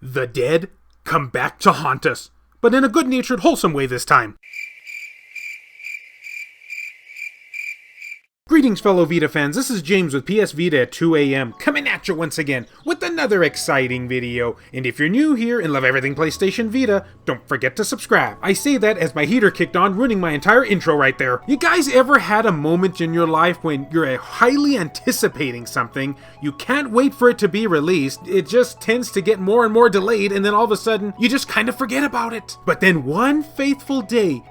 The dead come back to haunt us, but in a good-natured, wholesome way this time. Greetings fellow Vita fans, this is James with PSVita at 2 AM, coming at you once again with another exciting video. And if you're new here and love everything PlayStation Vita, don't forget to subscribe. I say that as my heater kicked on, ruining my entire intro right there. You guys ever had a moment in your life when you're highly anticipating something, you can't wait for it to be released, it just tends to get more and more delayed, and then all of a sudden, you just kind of forget about it. But then one faithful day,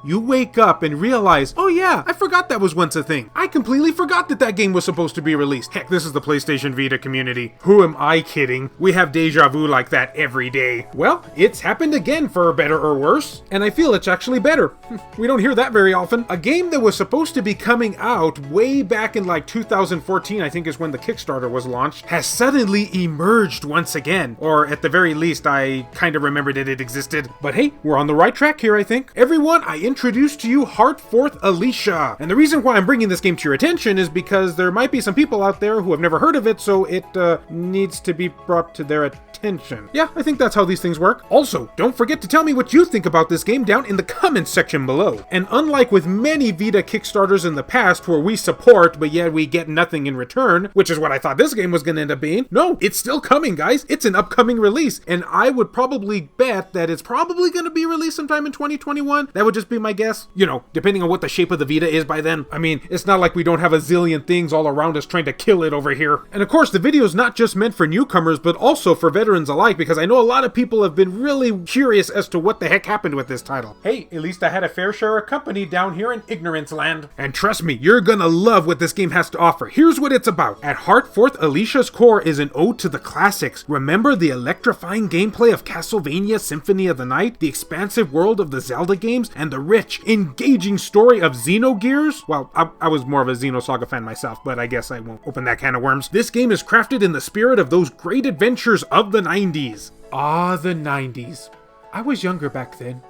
you wake up and realize, oh yeah, I forgot that was once a thing. I completely forgot that that game was supposed to be released. Heck, this is the PlayStation Vita community. Who am I kidding? We have deja vu like that every day. Well, it's happened again for better or worse, and I feel it's actually better. We don't hear that very often. A game that was supposed to be coming out way back in like 2014, I think is when the Kickstarter was launched, has suddenly emerged once again. Or at the very least, I kind of remembered that it existed. But hey, we're on the right track here, I think. Everyone, I introduce to you Heartforth Alicia. And the reason why I'm bringing this game to your attention is because there might be some people out there who have never heard of it, so it needs to be brought to their attention. Yeah, I think that's how these things work. Also, don't forget to tell me what you think about this game down in the comments section below. And unlike with many Vita Kickstarters in the past where we support, but yet we get nothing in return, which is what I thought this game was going to end up being, no, it's still coming, guys. It's an upcoming release, and I would probably bet that it's probably going to be released sometime in 2021. That would just be my guess. You know, depending on what the shape of the Vita is by then. I mean, it's not like we don't have a zillion things all around us trying to kill it over here. And of course, the video is not just meant for newcomers, but also for veterans alike, because I know a lot of people have been really curious as to what the heck happened with this title. Hey, at least I had a fair share of company down here in Ignorance Land. And trust me, you're gonna love what this game has to offer. Here's what it's about. At Heartforth, Alicia's core is an ode to the classics. Remember the electrifying gameplay of Castlevania Symphony of the Night, the expansive world of the Zelda games, and the rich, engaging story of Xenogears? Well, I was more of a Xenosaga fan myself, but I guess I won't open that can of worms. This game is crafted in the spirit of those great adventures of the 90s. Ah, the 90s. I was younger back then.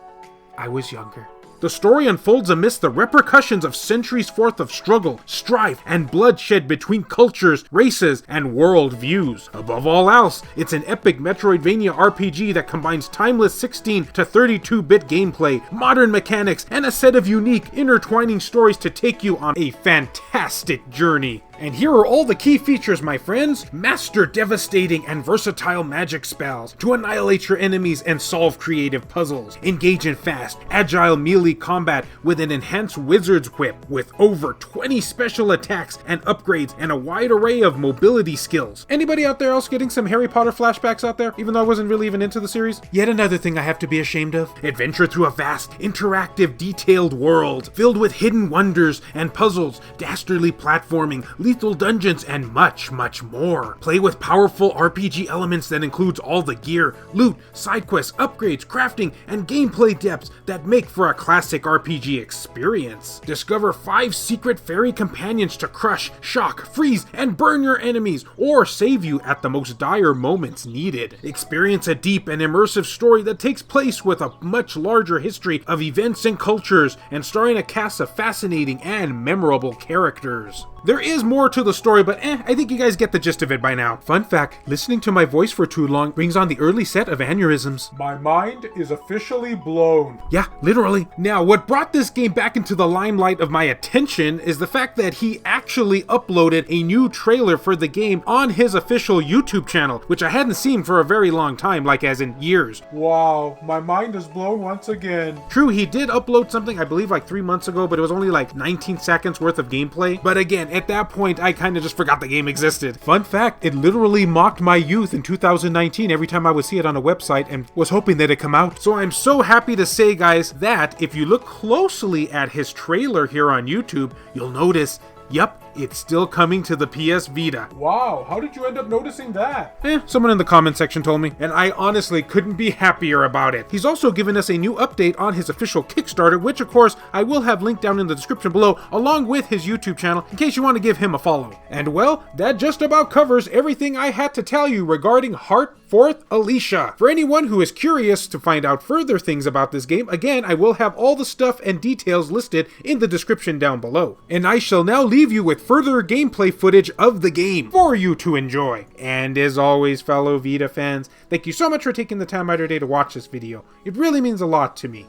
I was younger. The story unfolds amidst the repercussions of centuries forth of struggle, strife, and bloodshed between cultures, races, and world views. Above all else, it's an epic Metroidvania RPG that combines timeless 16 to 32-bit gameplay, modern mechanics, and a set of unique, intertwining stories to take you on a fantastic journey. And here are all the key features, my friends. Master devastating and versatile magic spells to annihilate your enemies and solve creative puzzles. Engage in fast, agile melee combat with an enhanced wizard's whip with over 20 special attacks and upgrades and a wide array of mobility skills. Anybody out there else getting some Harry Potter flashbacks out there, even though I wasn't really even into the series? Yet another thing I have to be ashamed of. Adventure through a vast, interactive, detailed world filled with hidden wonders and puzzles, dastardly platforming, lethal dungeons, and much, much more. Play with powerful RPG elements that includes all the gear, loot, side quests, upgrades, crafting, and gameplay depths that make for a classic RPG experience. Discover 5 secret fairy companions to crush, shock, freeze, and burn your enemies, or save you at the most dire moments needed. Experience a deep and immersive story that takes place with a much larger history of events and cultures, and starring a cast of fascinating and memorable characters. There is more to the story, but I think you guys get the gist of it by now. Fun fact, listening to my voice for too long brings on the early set of aneurysms. My mind is officially blown. Yeah, literally. Now, what brought this game back into the limelight of my attention is the fact that he actually uploaded a new trailer for the game on his official YouTube channel, which I hadn't seen for a very long time, like as in years. Wow, my mind is blown once again. True, he did upload something, I believe like 3 months ago, but it was only like 19 seconds worth of gameplay. But again, at that point, I kind of just forgot the game existed. Fun fact, it literally mocked my youth in 2019 every time I would see it on a website and was hoping that it'd come out. So I'm so happy to say, guys, that if you look closely at his trailer here on YouTube, you'll notice, yep, it's still coming to the PS Vita. Wow, how did you end up noticing that? Someone in the comment section told me, and I honestly couldn't be happier about it. He's also given us a new update on his official Kickstarter, which of course I will have linked down in the description below, along with his YouTube channel, in case you want to give him a follow. And well, that just about covers everything I had to tell you regarding Heartforth Alicia. For anyone who is curious to find out further things about this game, again, I will have all the stuff and details listed in the description down below. And I shall now leave you with further gameplay footage of the game for you to enjoy. And as always, fellow Vita fans, thank you so much for taking the time out of your day to watch this video. It really means a lot to me.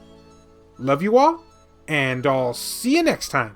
Love you all, and I'll see you next time.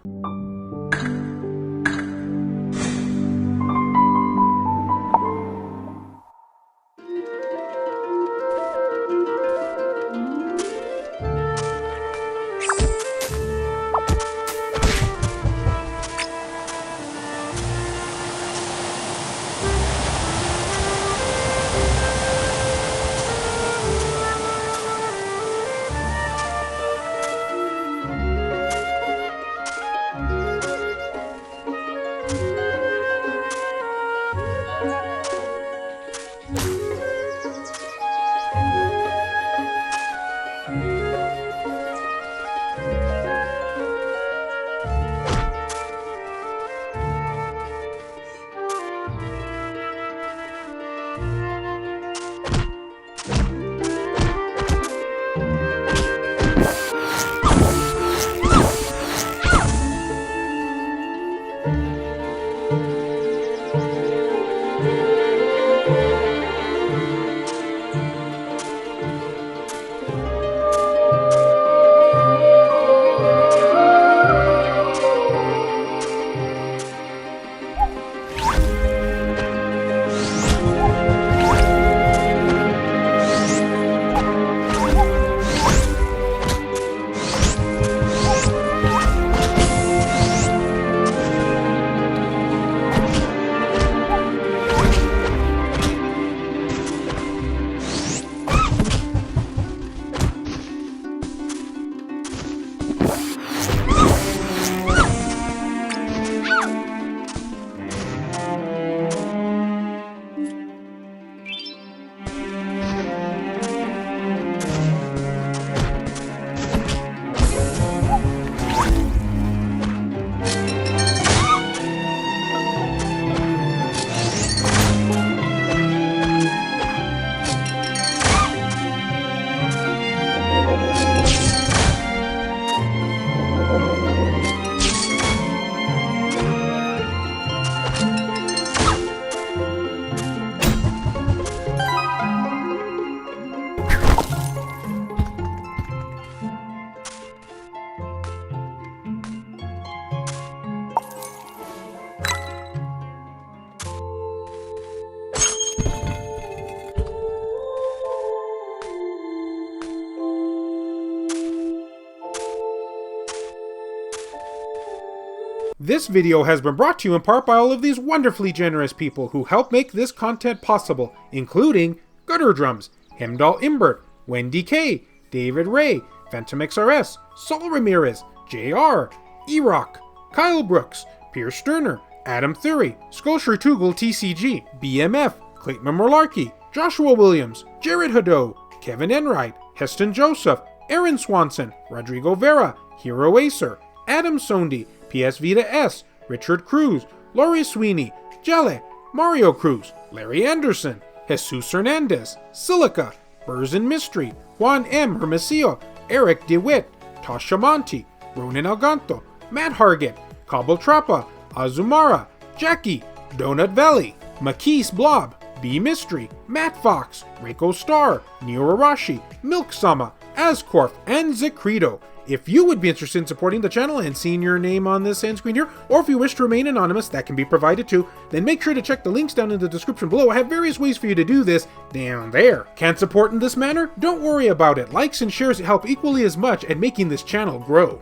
This video has been brought to you in part by all of these wonderfully generous people who help make this content possible, including Gutter Drums, Hemdall Imbert, Wendy K, David Ray, Phantom XRS, Saul Ramirez, JR, E-Rock, Kyle Brooks, Pierce Sterner, Adam Thury, Sculpture Tugel TCG, BMF, Clayton Merlarkey, Joshua Williams, Jared Haddo, Kevin Enright, Heston Joseph, Aaron Swanson, Rodrigo Vera, Hero Acer, Adam Sondi, PSVita S, Richard Cruz, Laurie Sweeney, Jelle, Mario Cruz, Larry Anderson, Jesus Hernandez, Silica, Burzin Mystery, Juan M. Hermosillo, Eric DeWitt, Tasha Monti, Ronan Alganto, Matt Hargett, Cabo Trappa, Azumara, Jackie, Donut Valley, Makis Blob, B Mystery, Matt Fox, Reiko Star, Neo Arashi, Milk Sama, Ascorf, and Zicrito. If you would be interested in supporting the channel and seeing your name on this end screen here, or if you wish to remain anonymous, that can be provided too, then make sure to check the links down in the description below. I have various ways for you to do this down there. Can't support in this manner? Don't worry about it. Likes and shares help equally as much at making this channel grow.